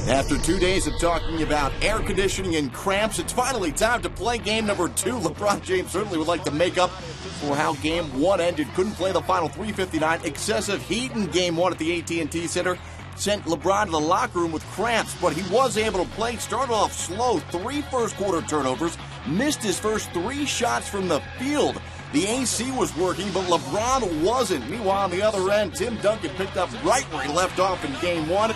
After 2 days of talking about air conditioning and cramps, it's finally time to play game number 2. LeBron James certainly would like to make up for how game 1 ended. Couldn't play the final 3:59. Excessive heat in game 1 at the AT&T Center sent LeBron to the locker room with cramps, but he was able to play. Started off slow, 3 first-quarter turnovers, missed his first 3 shots from the field. The AC was working, but LeBron wasn't. Meanwhile, on the other end, Tim Duncan picked up right where he left off in game 1.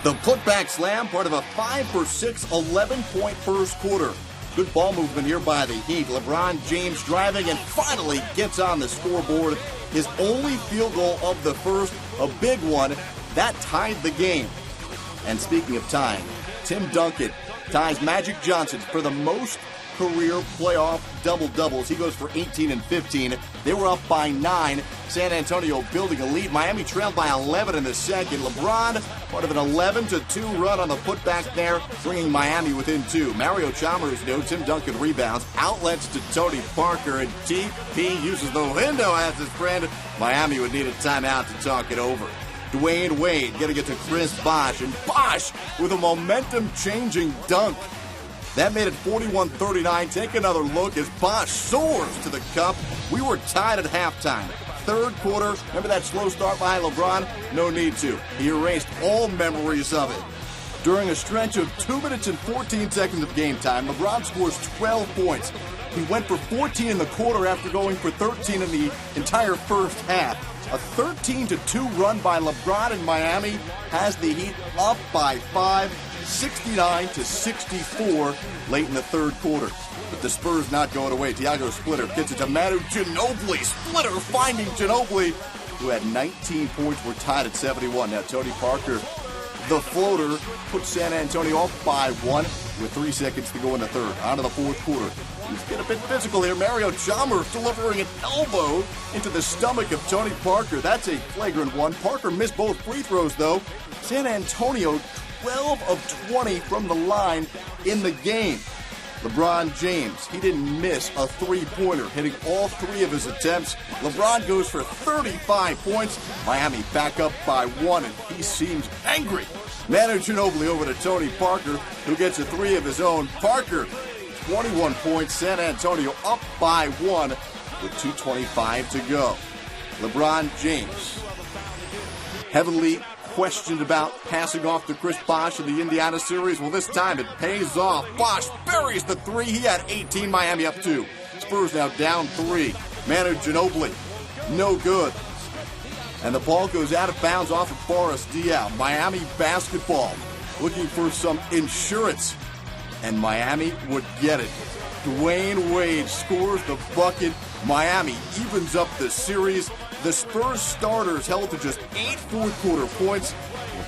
The putback slam, part of a 5-for-6, 11-point first quarter. Good ball movement here by the Heat. LeBron James driving and finally gets on the scoreboard. His only field goal of the first, a big one, that tied the game. And speaking of tying, Tim Duncan ties Magic Johnson for the most career playoff double-doubles. He goes for 18 and 15. They were up by 9. San Antonio building a lead. Miami trailed by 11 in the second. LeBron, part of an 11-2 run on the putback there, bringing Miami within 2. Mario Chalmers, Tim Duncan rebounds, outlets to Tony Parker, and TP uses the window as his friend. Miami would need a timeout to talk it over. Dwayne Wade getting it to Chris Bosh, and Bosh with a momentum-changing dunk. That made it 41-39. Take another look as Bosh soars to the cup. We were tied at halftime. Third quarter, remember that slow start behind LeBron? No need to. He erased all memories of it. During a stretch of 2 minutes and 14 seconds of game time, LeBron scores 12 points. He went for 14 in the quarter after going for 13 in the entire first half. A 13-2 run by LeBron in Miami has the Heat up by 5, 69-64 late in the third quarter. But the Spurs not going away. Thiago Splitter gets it to Manu Ginobili. Splitter finding Ginobili, who had 19 points. We're tied at 71. Now Tony Parker, the floater, puts San Antonio off by 1 with 3 seconds to go in the third. On to the fourth quarter. He's getting a bit physical here. Mario Chalmers delivering an elbow into the stomach of Tony Parker. That's a flagrant one. Parker missed both free throws, though. San Antonio 12 of 20 from the line in the game. LeBron James, he didn't miss a three-pointer, hitting all 3 of his attempts. LeBron goes for 35 points. Miami back up by 1, and he seems angry. Manu Ginobili over to Tony Parker, who gets a 3 of his own. Parker, 21 points. San Antonio up by 1 with 2:25 to go. LeBron James, heavily questioned about passing off to Chris Bosh in the Indiana series. Well, this time it pays off. Bosh buries the 3. He had 18. Miami up 2. Spurs now down 3. Manu Ginobili, no good. And the ball goes out of bounds off of Boris Diaw. Miami basketball looking for some insurance. And Miami would get it. Dwayne Wade scores the bucket. Miami evens up the series. The Spurs starters held to just 8 fourth-quarter points.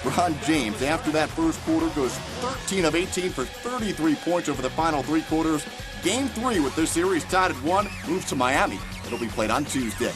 LeBron James, after that first quarter, goes 13 of 18 for 33 points over the final 3 quarters. Game 3, with this series tied at 1, moves to Miami. It'll be played on Tuesday.